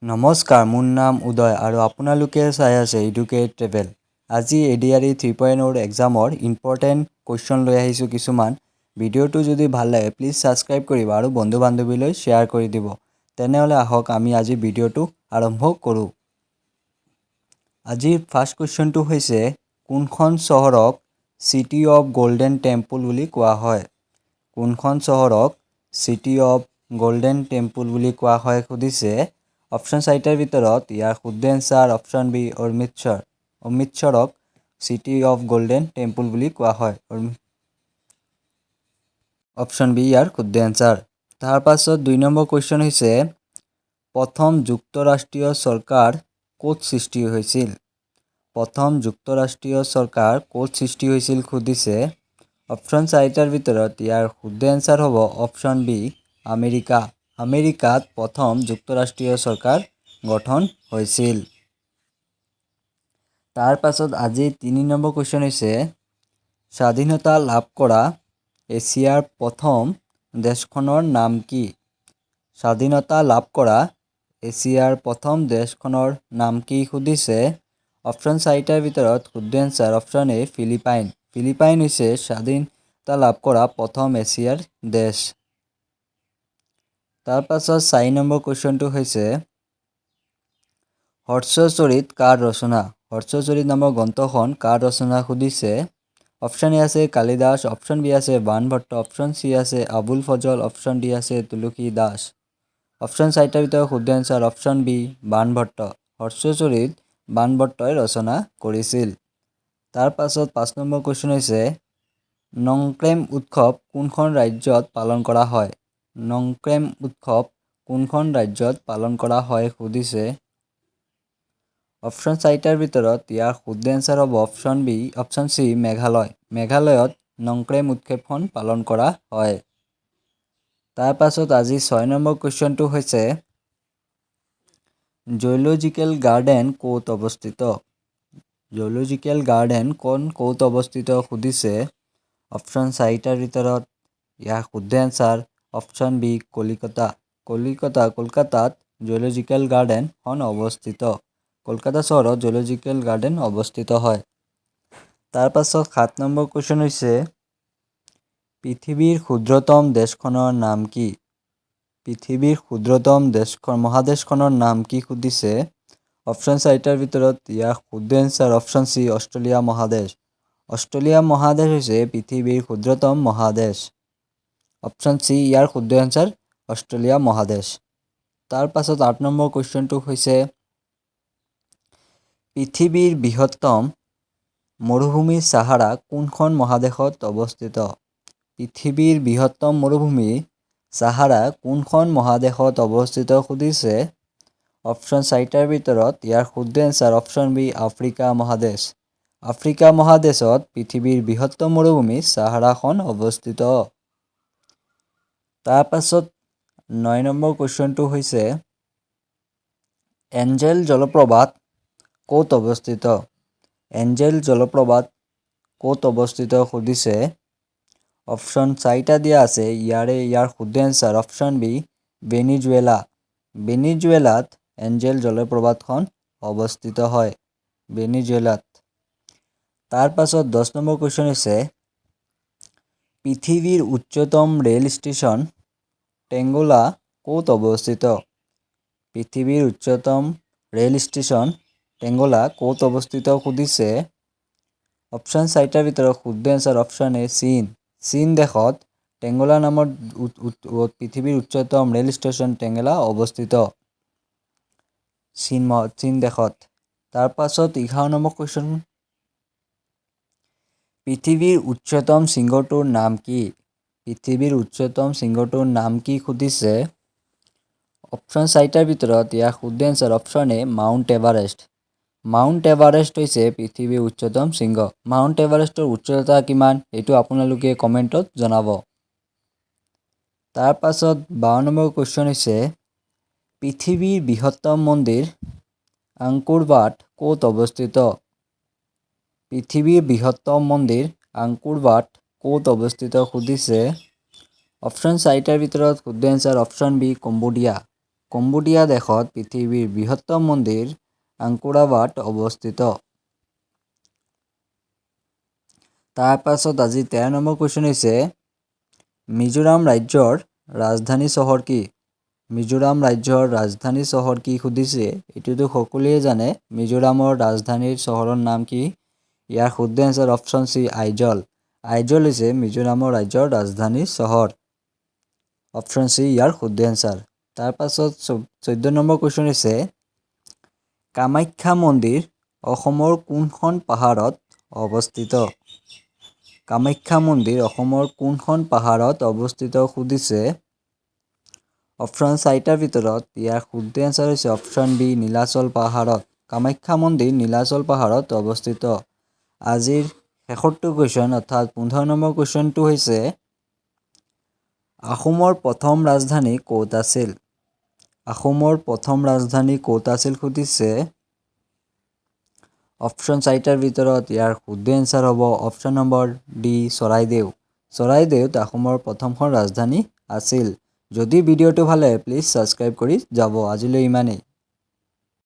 নমস্কাৰ, মোৰ নাম উদয় আৰু আপোনালোকে চাই আছে এডুকেট ট্ৰেভেল। আজি এডিআৰই 3.0 এক্সামৰ ইম্পৰ্টেণ্ট কুৱেশ্যন লৈ আহিছোঁ কিছুমান। ভিডিঅ'টো যদি ভাল লাগে প্লিজ ছাবস্ক্ৰাইব কৰিব আৰু বন্ধু বান্ধৱীলৈ শ্বেয়াৰ কৰি দিব। তেনেহ'লে আহক আমি আজি ভিডিঅ'টো আৰম্ভ কৰোঁ। আজিৰ ফাৰ্ষ্ট কুৱেশ্যনটো হৈছে কোনখন চহৰক চিটি অৱ গল্ডেন টেম্পল বুলি কোৱা হয়? কোনখন চহৰক চিটি অৱ গল্ডেন টেম্পল বুলি কোৱা হয় সুধিছে। অপশ্যন চাৰিটাৰ ভিতৰত ইয়াৰ শুদ্ধ এনচাৰ অপশ্যন বি অমৃতসৰ। অমৃতসৰক চিটি অৱ গল্ডেন টেম্পল বুলি কোৱা হয়। অপশ্যন বি ইয়াৰ শুদ্ধ এনচাৰ। তাৰ পাছত 2 নম্বৰ কুৱেশ্যন হৈছে প্ৰথম যুক্তৰাষ্ট্ৰীয় চৰকাৰ ক'ত সৃষ্টি হৈছিল? প্ৰথম যুক্তৰাষ্ট্ৰীয় চৰকাৰ ক'ত সৃষ্টি হৈছিল সুধিছে। অপশ্যন চাৰিটাৰ ভিতৰত ইয়াৰ শুদ্ধ এনচাৰ হ'ব অপশ্যন বি আমেৰিকা। আমেৰিকাত প্ৰথম যুক্তৰাষ্ট্ৰীয় চৰকাৰ গঠন হৈছিল। তাৰ পাছত আজি 3 নম্বৰ কুৱেশ্যন হৈছে স্বাধীনতা লাভ কৰা এছিয়াৰ প্ৰথম দেশখনৰ নাম কি? স্বাধীনতা লাভ কৰা এছিয়াৰ প্ৰথম দেশখনৰ নাম কি সুধিছে। অপশ্যন চাৰিটাৰ ভিতৰত শুদ্ধ answer option A Philippines. Philippines হৈছে স্বাধীনতা লাভ কৰা প্ৰথম এছিয়াৰ দেশ। তাৰ পাছত 4 নম্বৰ কুৱেশ্যনটো হৈছে হৰ্ষচৰিত কাৰ ৰচনা? হৰ্ষচৰিত নামৰ গ্ৰন্থখন কাৰ ৰচনা সুধিছে। অপশ্যন এ আছে কালিদাস, অপশ্যন বি আছে বাণভট্ট, অপশ্যন চি আছে আবুল ফজল, অপশ্যন ডি আছে তুলসীদাস। অপশ্যন চাৰিটাৰ ভিতৰত শুদ্ধ answer option B Banabhatta. Harshacharita বাণভট্টই ৰচনা কৰিছিল। তাৰ পাছত 5 নম্বৰ কুৱেশ্যন হৈছে নংক্ৰেম উৎসৱ কোনখন ৰাজ্যত পালন কৰা হয়? নংক্ৰেম উৎসৱ কোনখন ৰাজ্যত পালন কৰা হয় সুধিছে। অপশ্যন চাৰিটাৰ ভিতৰত ইয়াৰ শুদ্ধ এনচাৰ হ'ব অপশ্যন চি মেঘালয়। মেঘালয়ত নংক্ৰেম উৎসৱখন পালন কৰা হয়। তাৰ পাছত আজি 6 নম্বৰ কুৱেশ্যনটো হৈছে জুলজিকেল গাৰ্ডেন ক'ত অৱস্থিত? জুলজিকেল গাৰ্ডেন ক'ত অৱস্থিত সুধিছে। অপশ্যন চাৰিটাৰ ভিতৰত ইয়াৰ শুদ্ধ এনচাৰ অপশ্যন বি কলিকতা। কলকাতাত জুলজিকেল গাৰ্ডেনখন অৱস্থিত। কলকাতা চহৰত জুলজিকেল গাৰ্ডেন অৱস্থিত হয়। তাৰ পাছত 7 নম্বৰ কুৱেশ্যন হৈছে পৃথিৱীৰ ক্ষুদ্ৰতম দেশখনৰ নাম কি? পৃথিৱীৰ ক্ষুদ্ৰতম মহাদেশখনৰ নাম কি সুধিছে। অপশ্যন চাৰিটাৰ ভিতৰত ইয়াৰ শুদ্ধ এনচাৰ অপশ্যন চি অষ্ট্ৰেলিয়া মহাদেশ। অষ্ট্ৰেলিয়া মহাদেশ হৈছে পৃথিৱীৰ ক্ষুদ্ৰতম মহাদেশ। অপশ্যন চি ইয়াৰ শুদ্ধ এনচাৰ অষ্ট্ৰেলিয়া মহাদেশ। তাৰ পাছত 8 নম্বৰ কুৱেশ্যনটো হৈছে পৃথিৱীৰ বৃহত্তম মৰুভূমি ছাহাৰা কোনখন মহাদেশত অৱস্থিত? পৃথিৱীৰ বৃহত্তম মৰুভূমি ছাহাৰা কোনখন মহাদেশত অৱস্থিত সুধিছে। অপশ্যন চাৰিটাৰ ভিতৰত ইয়াৰ শুদ্ধ এনচাৰ অপশ্যন বি আফ্ৰিকা মহাদেশ। আফ্ৰিকা মহাদেশত পৃথিৱীৰ বৃহত্তম মৰুভূমি ছাহাৰাখন অৱস্থিত। তাৰ পাছত 9 নম্বৰ কুৱেশ্যনটো হৈছে এঞ্জেল জলপ্ৰপাত ক'ত অৱস্থিত? এঞ্জেল জলপ্ৰপাত ক'ত অৱস্থিত সুধিছে। অপশ্যন চাৰিটা দিয়া আছে ইয়াৰ শুদ্ধ এনচাৰ অপশ্যন বি ভেনিজুৱেলা। ভেনিজুৱেলাত এঞ্জেল জলপ্ৰপাতখন অৱস্থিত হয় ভেনিজুৱেলাত। তাৰ পাছত 10 নম্বৰ কুৱেশ্যন হৈছে পৃথিৱীৰ উচ্চতম ৰেল ষ্টেচন টেংগোলা ক'ত অৱস্থিত? পৃথিৱীৰ উচ্চতম ৰেল ষ্টেচন টেংগোলা ক'ত অৱস্থিত সুধিছে। অপশ্যন চাৰিটাৰ ভিতৰত শুদ্ধ এনচাৰ অপশ্যন এ চীন। চীন দেশত টেংগোলা নামৰ পৃথিৱীৰ উচ্চতম ৰেল ষ্টেচন টেংগোলা অৱস্থিত চীন দেশত। তাৰ পাছত 11 নম্বৰ কুৱেশ্যন পৃথিৱীৰ উচ্চতম শৃংগটোৰ নাম কি? পৃথিৱীৰ উচ্চতম শৃংগটোৰ নাম কি সুধিছে। অপশ্যন চাৰিটাৰ ভিতৰত ইয়াৰ শুদ্ধ এনচাৰ অপশ্যন এ মাউণ্ট এভাৰেষ্ট। মাউণ্ট এভাৰেষ্ট হৈছে পৃথিৱীৰ উচ্চতম শৃংগ। মাউণ্ট এভাৰেষ্টৰ উচ্চতা কিমান এইটো আপোনালোকে কমেণ্টত জনাব। তাৰ পাছত 12 নম্বৰ কুৱেশ্যন হৈছে পৃথিৱীৰ বৃহত্তম মন্দিৰ আংকোৰ বাট ক'ত অৱস্থিত? পৃথিৱীৰ বৃহত্তম মন্দিৰ আংকোৰ বাট ক'ত অৱস্থিত সুধিছে। অপশ্যন চাৰিটাৰ ভিতৰত শুদ্ধ answer option B Cambodia. Cambodia দেশত পৃথিৱীৰ বৃহত্তম মন্দিৰ আংকোৰাবাট অৱস্থিত। তাৰপাছত আজি 13 নম্বৰ কুৱেশ্যন হৈছে মিজোৰাম ৰাজ্যৰ ৰাজধানী চহৰ কি? মিজোৰাম ৰাজ্যৰ ৰাজধানী চহৰ কি সুধিছে। এইটোতো সকলোৱে জানে মিজোৰামৰ ৰাজধানীৰ চহৰৰ নাম কি? ইয়াৰ শুদ্ধ answer option C Aizawl. Aizawl হৈছে মিজোৰামৰ ৰাজ্যৰ ৰাজধানী চহৰ। অপশ্যন চি ইয়াৰ শুদ্ধ এনচাৰ। তাৰপাছত 14 নম্বৰ কুৱেশ্যন হৈছে কামাখ্যা মন্দিৰ অসমৰ কোনখন পাহাৰত অৱস্থিত? কামাখ্যা মন্দিৰ অসমৰ কোনখন পাহাৰত অৱস্থিত সুধিছে। অপশ্যন 4টাৰ ভিতৰত ইয়াৰ শুদ্ধ এনচাৰ হৈছে অপশ্যন বি নীলাচল পাহাৰত। কামাখ্যা মন্দিৰ নীলাচল পাহাৰত অৱস্থিত। আজিৰ শেষৰটো কুৱেশ্যন অৰ্থাৎ 15 নম্বৰ কুৱেশ্যনটো হৈছে আহোমৰ প্ৰথম ৰাজধানী ক'ত আছিল? আহোমৰ প্ৰথম ৰাজধানী ক'ত আছিল সুধিছে। অপশ্যন 4টাৰ ভিতৰত ইয়াৰ শুদ্ধ এনচাৰ হ'ব অপশ্যন নম্বৰ ডি চৰাইদেউ। চৰাইদেউত আহোমৰ প্ৰথমখন ৰাজধানী আছিল। যদি ভিডিঅ'টো ভাল লাগে প্লিজ ছাবস্ক্ৰাইব কৰি যাব। আজিলৈ ইমানেই।